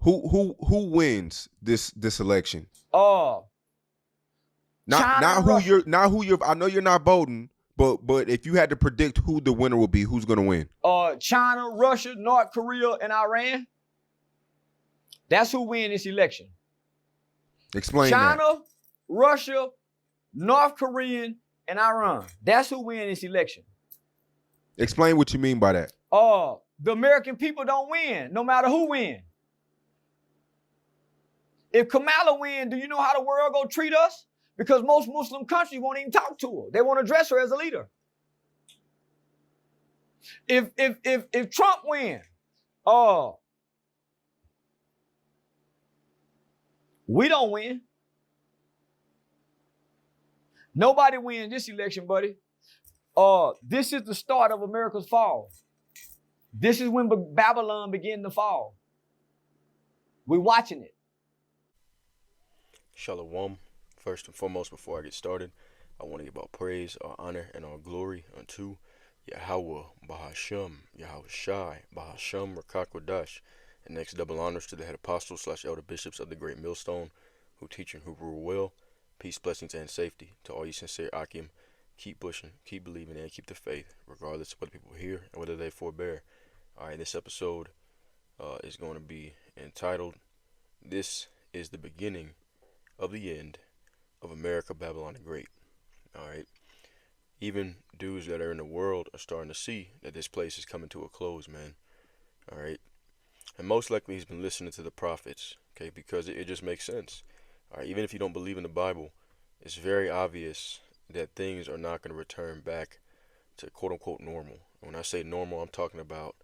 Who wins this election? Uh, China Not and who Russia. you're. I know you're not voting, but if you had to predict who the winner will be, who's gonna win? China, Russia, North Korea, and Iran. That's who win this election. Explain China, that. Russia, North Korean, and Iran. That's who win this election. Explain what you mean by that. The American people don't win, no matter who win. If Kamala win, do you know how the world gonna treat us? Because most Muslim countries won't even talk to her. They won't address her as a leader. If Trump win, we don't win. Nobody wins this election, buddy. This is the start of America's fall. This is when Babylon began to fall. We're watching it. Shalom. First and foremost, before I get started, I want to give all praise, all honor, and all glory unto Yahweh, Bahashem, Yahushai, Bahashem, Rakakwadash, and next double honors to the head apostles / elder bishops of the Great Millstone, who teach and who rule well. Peace, blessings, and safety to all you sincere Akim. Keep pushing, keep believing, and keep the faith, regardless of what people hear and whether they forbear. Alright, this episode is going to be entitled, This is the Beginning of the End of America, Babylon the Great. Alright, even dudes that are in the world are starting to see that this place is coming to a close, man. Alright, and most likely he's been listening to the prophets, okay, because it just makes sense. Alright, even if you don't believe in the Bible, it's very obvious that things are not going to return back to quote-unquote normal. When I say normal, I'm talking about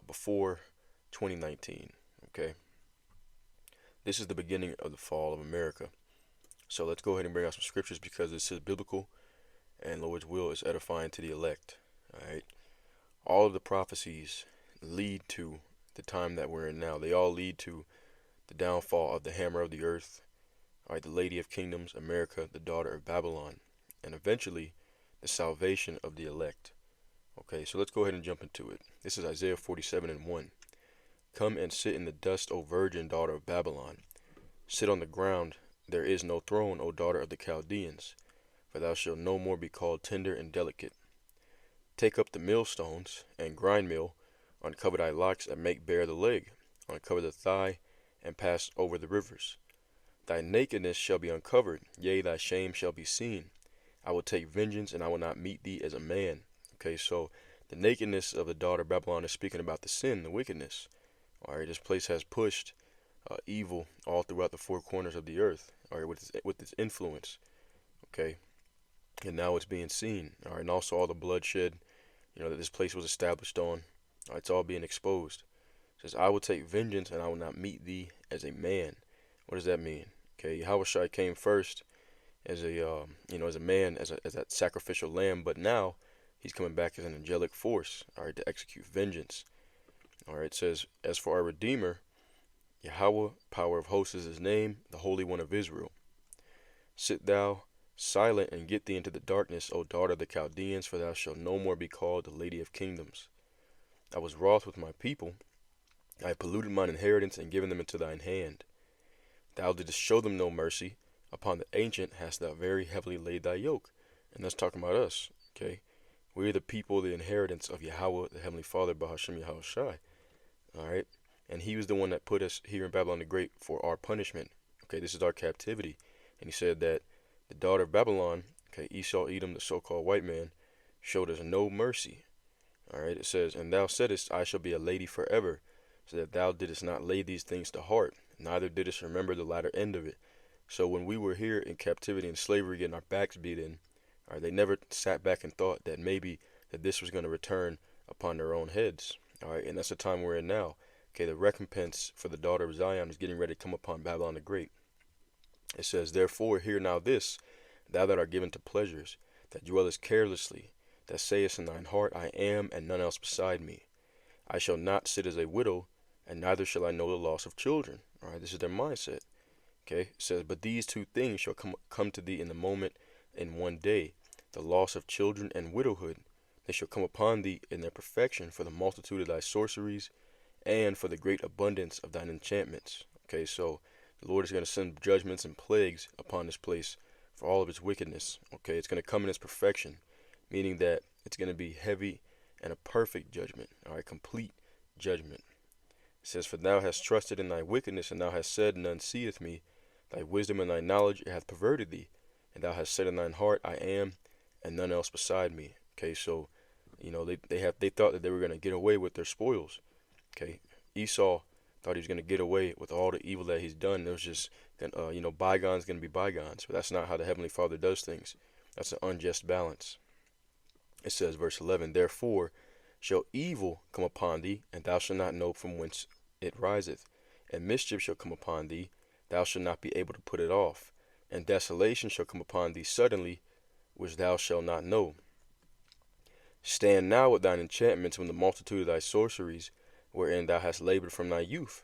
before 2019, okay? This is the beginning of the fall of America. So let's go ahead and bring out some scriptures because this is biblical and Lord's will is edifying to the elect, alright? All of the prophecies lead to the time that we're in now. They all lead to the downfall of the hammer of the earth, alright, the Lady of Kingdoms, America, the daughter of Babylon, and eventually the salvation of the elect. Okay, so let's go ahead and jump into it. This is Isaiah 47:1. Come and sit in the dust, O virgin daughter of Babylon. Sit on the ground, there is no throne, O daughter of the Chaldeans, for thou shalt no more be called tender and delicate. Take up the millstones, and grind mill, uncover thy locks, and make bare the leg, uncover the thigh, and pass over the rivers. Thy nakedness shall be uncovered, yea, thy shame shall be seen. I will take vengeance, and I will not meet thee as a man. Okay, so the nakedness of the daughter of Babylon is speaking about the sin, the wickedness. Alright, this place has pushed evil all throughout the four corners of the earth, alright, with its influence. Okay, and now it's being seen. Alright, and also all the bloodshed, that this place was established on. Alright, it's all being exposed. It says, I will take vengeance, and I will not meet thee as a man. What does that mean? Okay, Yahushua came first as a as a man, as that sacrificial lamb, but now he's coming back as an angelic force, alright, to execute vengeance. Alright, it says, as for our Redeemer, Yahweh, power of hosts is his name, the Holy One of Israel. Sit thou silent and get thee into the darkness, O daughter of the Chaldeans, for thou shalt no more be called the Lady of Kingdoms. I was wroth with my people, I have polluted mine inheritance and given them into thine hand. Thou didst show them no mercy, upon the ancient hast thou very heavily laid thy yoke. And that's talking about us, okay? We're the people, the inheritance of Yahweh, the Heavenly Father, Bahashem Yahushai. Alright? And he was the one that put us here in Babylon the Great for our punishment. Okay, this is our captivity. And he said that the daughter of Babylon, okay, Esau, Edom, the so-called white man, showed us no mercy. Alright, it says, and thou saidst, I shall be a lady forever, so that thou didst not lay these things to heart, neither didst remember the latter end of it. So when we were here in captivity and slavery, getting our backs beat in, they never sat back and thought that maybe that this was going to return upon their own heads. Alright, and that's the time we're in now. Okay, the recompense for the daughter of Zion is getting ready to come upon Babylon the Great. It says, therefore, hear now this, thou that art given to pleasures, that dwellest carelessly, that sayest in thine heart, I am, and none else beside me. I shall not sit as a widow, and neither shall I know the loss of children. Alright, this is their mindset. Okay, it says, but these two things shall come to thee in the moment, in one day, the loss of children and widowhood. They shall come upon thee in their perfection for the multitude of thy sorceries and for the great abundance of thine enchantments. Okay, so the Lord is going to send judgments and plagues upon this place for all of its wickedness. Okay, it's going to come in its perfection, meaning that it's going to be heavy and a perfect judgment. All right, complete judgment. It says, "For thou hast trusted in thy wickedness, and thou hast said, None seeth me. Thy wisdom and thy knowledge hath perverted thee. And thou hast said in thine heart, I am, and none else beside me." Okay, so they thought that they were going to get away with their spoils. Okay, Esau thought he was going to get away with all the evil that he's done. It was just, bygones going to be bygones. But that's not how the Heavenly Father does things. That's an unjust balance. It says, verse 11, "Therefore shall evil come upon thee, and thou shalt not know from whence it riseth. And mischief shall come upon thee, thou shalt not be able to put it off. And desolation shall come upon thee suddenly, which thou shalt not know. Stand now with thine enchantments from the multitude of thy sorceries, wherein thou hast labored from thy youth.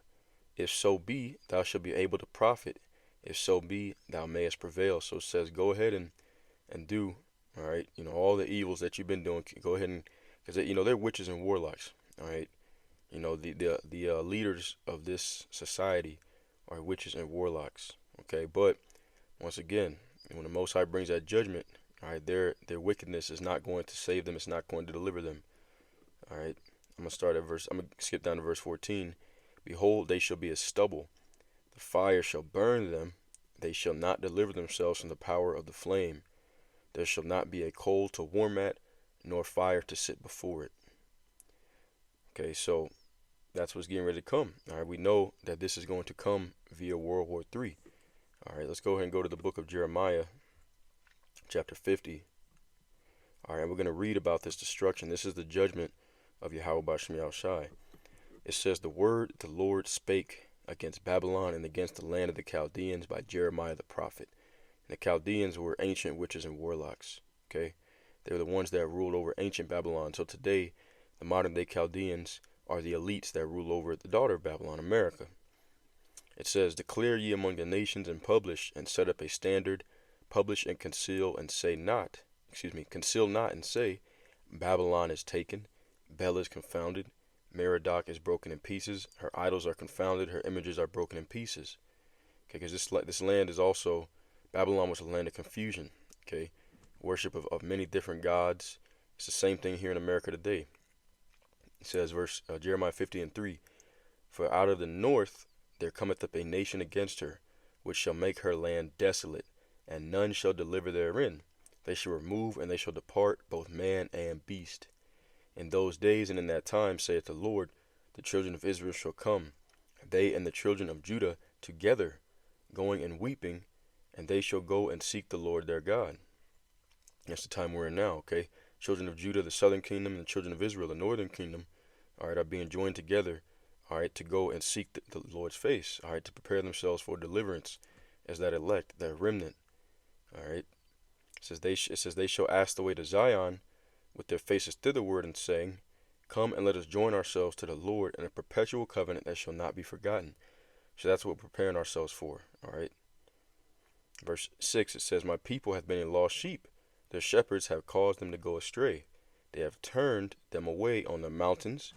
If so be, thou shalt be able to profit. If so be, thou mayest prevail." So it says, go ahead and do, all right, all the evils that you've been doing. Go ahead and, because they're witches and warlocks, all right. The leaders of this society are witches and warlocks. Okay, but once again, when the Most High brings that judgment, all right, their wickedness is not going to save them. It's not going to deliver them. All right, I'm gonna skip down to verse 14. "Behold, they shall be as stubble. The fire shall burn them. They shall not deliver themselves from the power of the flame. There shall not be a coal to warm at, nor fire to sit before it." Okay, so that's what's getting ready to come. All right, we know that this is going to come via World War III. All right, let's go ahead and go to the book of Jeremiah, chapter 50. All right, we're going to read about this destruction. This is the judgment of Yahweh Bashem Yahushai. It says, "The word the Lord spake against Babylon and against the land of the Chaldeans by Jeremiah the prophet." And the Chaldeans were ancient witches and warlocks. Okay, they were the ones that ruled over ancient Babylon. So today, the modern day Chaldeans are the elites that rule over the daughter of Babylon, America. It says, "Declare ye among the nations and publish and set up a standard, publish and conceal and say not, conceal not and say, Babylon is taken, Bel is confounded, Merodach is broken in pieces, her idols are confounded, her images are broken in pieces." Okay, because this land is also, Babylon was a land of confusion. Okay, worship of many different gods. It's the same thing here in America today. It says, Jeremiah 50:3, "For out of the north there cometh up a nation against her, which shall make her land desolate, and none shall deliver therein. They shall remove and they shall depart, both man and beast. In those days and in that time, saith the Lord, the children of Israel shall come, they and the children of Judah together, going and weeping, and they shall go and seek the Lord their God." That's the time we're in now, okay? Children of Judah, the southern kingdom, and the children of Israel, the northern kingdom, all right, are being joined together, all right, to go and seek the Lord's face, all right, to prepare themselves for deliverance as that elect, that remnant, all right. It says they shall ask the way to Zion with their faces thitherward, and saying, "Come and let us join ourselves to the Lord in a perpetual covenant that shall not be forgotten." So that's what we're preparing ourselves for, all right. Verse 6, it says, "My people hath been a lost sheep. Their shepherds have caused them to go astray. They have turned them away on the mountains.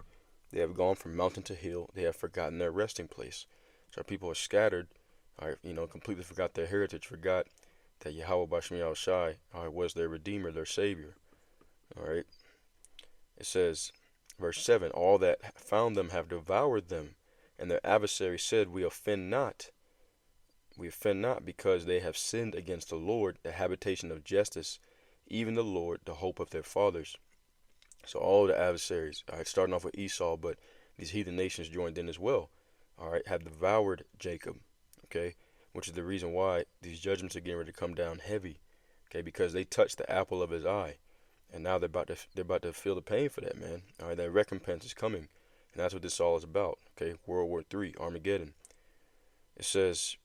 They have gone from mountain to hill. They have forgotten their resting place." So our people are scattered, completely forgot their heritage, forgot that Yahweh Bashem Yahushai was their Redeemer, their Savior. All right. It says, verse 7, "All that found them have devoured them, and their adversaries said, We offend not. We offend not, because they have sinned against the Lord, the habitation of justice, even the Lord, the hope of their fathers." So all the adversaries, all right, starting off with Esau, but these heathen nations joined in as well, all right, have devoured Jacob, okay, which is the reason why these judgments are getting ready to come down heavy, okay, because they touched the apple of his eye, and now they're about to feel the pain for that, man. All right, that recompense is coming, and that's what this all is about, okay. World War III, Armageddon. It says,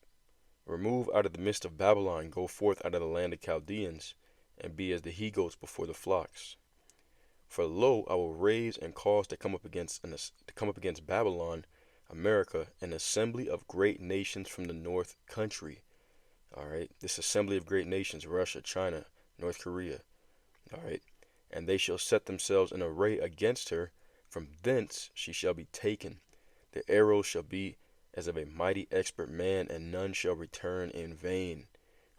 "Remove out of the midst of Babylon, go forth out of the land of Chaldeans, and be as the he-goats before the flocks. For lo, I will raise and cause to come up against Babylon, America, an assembly of great nations from the north country." All right, this assembly of great nations, Russia, China, North Korea. All right, "and they shall set themselves in array against her. From thence she shall be taken. The arrow shall be as of a mighty expert man, and none shall return in vain.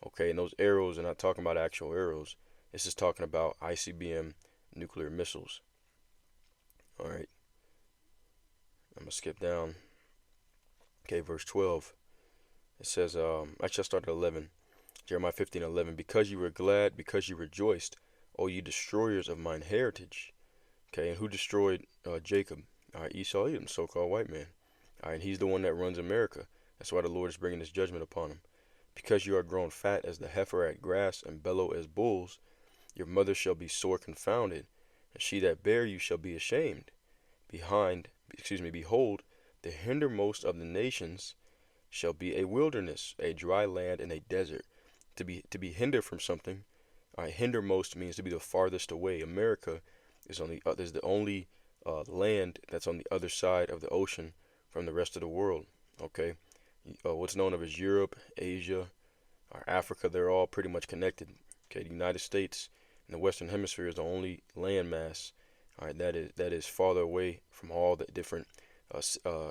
Okay, and those arrows are not talking about actual arrows. This is talking about ICBM nuclear missiles. All right, I'm gonna skip down. Okay, verse 12. It says, actually I started at 11. Jeremiah 15:11. Because you were glad, because you rejoiced, O ye destroyers of mine heritage. Okay, and who destroyed Jacob? All right, Esau Edom, so-called white man. All right, and he's the one that runs America. That's why the Lord is bringing this judgment upon him. Because you are grown fat as the heifer at grass, and bellow as bulls, your mother shall be sore confounded, and she that bare you shall be ashamed. Behold, the hindermost of the nations shall be a wilderness, a dry land, and a desert. To be hindered from something, hindermost means to be the farthest away. America is the only land that's on the other side of the ocean from the rest of the world. Okay, what's known of as Europe, Asia, or Africa, they're all pretty much connected. Okay, the United States in the Western Hemisphere is the only landmass, all right, that is farther away from all the different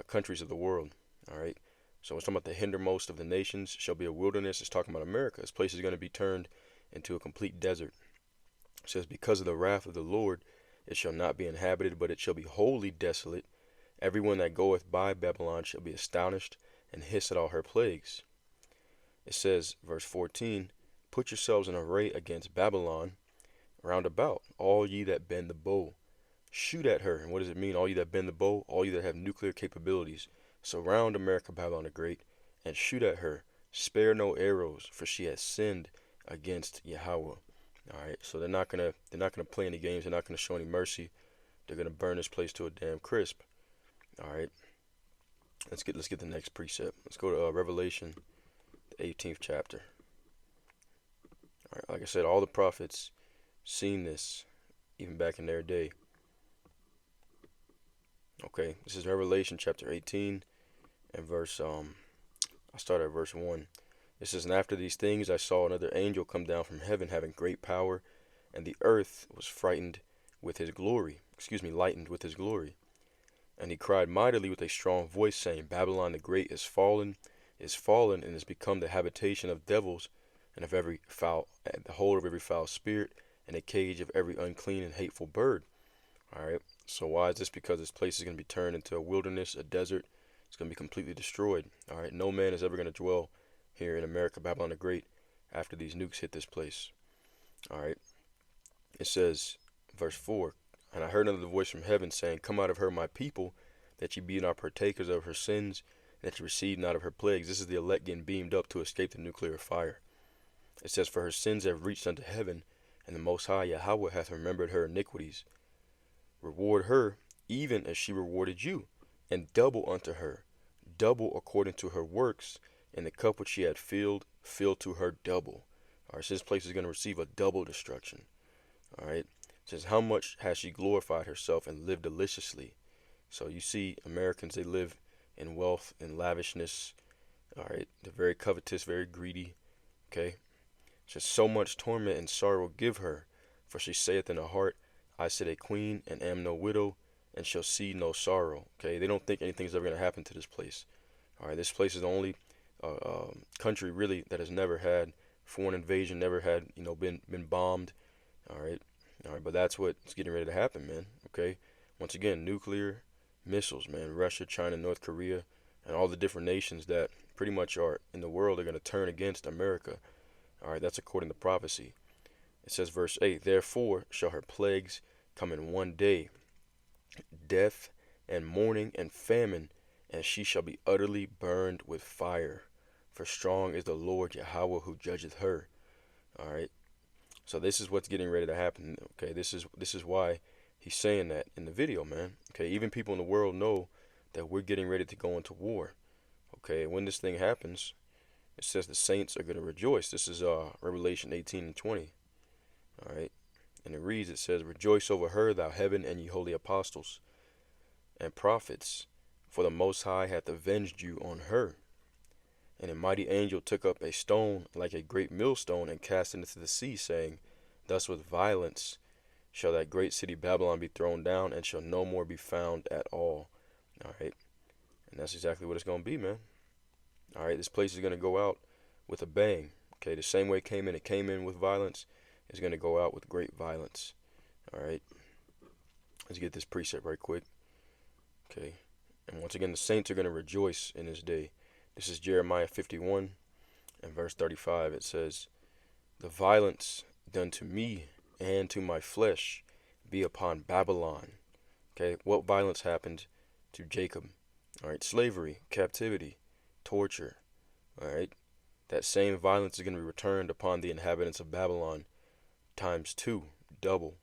countries of the world. All right, so it's talking about the hindermost of the nations shall be a wilderness. It's talking about America. This place is going to be turned into a complete desert. It says, because of the wrath of the Lord, it shall not be inhabited, but it shall be wholly desolate. Everyone that goeth by Babylon shall be astonished and hiss at all her plagues. It says, verse 14, put yourselves in array against Babylon round about, all ye that bend the bow. Shoot at her. And what does it mean? All you that bend the bow, all you that have nuclear capabilities. Surround America, Babylon the Great, and shoot at her. Spare no arrows, for she has sinned against Yahweh. All right, so they're not gonna play any games. They're not gonna show any mercy. They're gonna burn this place to a damn crisp. All right, let's get the next precept. Let's go to Revelation, the 18th chapter. All right, like I said, all the prophets seen this even back in their day. Okay, this is Revelation chapter 18 and verse I start at verse 1. It says, and after these things I saw another angel come down from heaven, having great power, and the earth was lightened with his glory. And he cried mightily with a strong voice, saying, Babylon the Great is fallen, and is become the habitation of devils, and of every foul, the hold of every foul spirit, and a cage of every unclean and hateful bird. All right. So why is this? Because this place is going to be turned into a wilderness, a desert. It's going to be completely destroyed. All right. No man is ever going to dwell here in America, Babylon the Great, after these nukes hit this place. All right. It says, verse 4, and I heard another voice from heaven saying, come out of her, my people, that ye be not partakers of her sins, and that ye receive not of her plagues. This is the elect getting beamed up to escape the nuclear fire. It says, for her sins have reached unto heaven, and the Most High Yahweh hath remembered her iniquities. Reward her, even as she rewarded you, and double unto her, double according to her works, and the cup which she had filled, fill to her double. All right, so this place is going to receive a double destruction. All right, it says, how much has she glorified herself and lived deliciously? So you see, Americans, they live in wealth and lavishness. All right, they're very covetous, very greedy. Okay, it says, so much torment and sorrow give her, for she saith in her heart, I sit a queen and am no widow, and shall see no sorrow. Okay, they don't think anything's ever going to happen to this place. All right, this place is the only country really that has never had foreign invasion, never had been bombed. All right, but that's what's getting ready to happen, man. Okay, once again, nuclear missiles, man. Russia, China, North Korea, and all the different nations that pretty much are in the world are going to turn against America. All right, that's according to prophecy. It says, verse 8, therefore shall her plagues come in one day, death and mourning and famine, and she shall be utterly burned with fire. For strong is the Lord Yahweh who judgeth her. All right. So this is what's getting ready to happen. Okay, this is why he's saying that in the video, man. Okay, even people in the world know that we're getting ready to go into war. Okay, when this thing happens, it says the saints are going to rejoice. This is Revelation 18 and 20. All right, and it reads, it says, rejoice over her, thou heaven, and ye holy apostles and prophets, for the Most High hath avenged you on her. And a mighty angel took up a stone like a great millstone, and cast it into the sea, saying, thus with violence shall that great city Babylon be thrown down, and shall no more be found at all. All right, And that's exactly what it's going to be, man. All right, this place is going to go out with a bang. Okay, the same way it came in with violence, it's going to go out with great violence. All right, let's get this precept right quick. Okay, and once again, the saints are going to rejoice in this day. This is Jeremiah 51 and verse 35. It says, "The violence done to me and to my flesh be upon Babylon." Okay, what violence happened to Jacob? All right, slavery, captivity, torture. All right, that same violence is going to be returned upon the inhabitants of Babylon times two, double.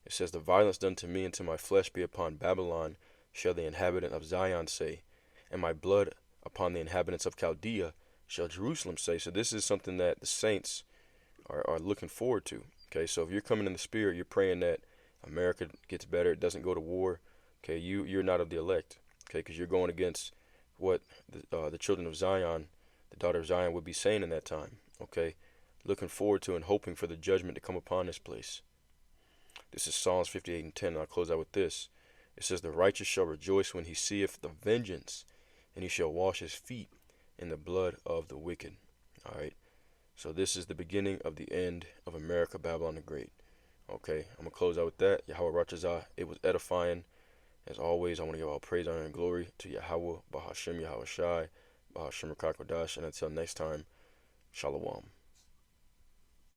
It says, "The violence done to me and to my flesh be upon Babylon, shall the inhabitant of Zion say, and my blood upon the inhabitants of Chaldea shall Jerusalem say." So this is something that the saints are looking forward to. Okay, so if you're coming in the spirit, you're praying that America gets better, it doesn't go to war. Okay, you're not of the elect. Okay, because you're going against what the children of Zion, the daughter of Zion, would be saying in that time. Okay, looking forward to and hoping for the judgment to come upon this place. This is Psalms 58 and 10. And I'll close out with this. It says, "The righteous shall rejoice when he seeth the vengeance, and he shall wash his feet in the blood of the wicked." All right. So this is the beginning of the end of America, Babylon the Great. Okay, I'm going to close out with that. Yahweh Ratchazah, it was edifying. As always, I want to give all praise, honor, and glory to Yahweh, Bahashem, Yahweh Shai, Bahashem Rakakodash, and until next time, Shalom.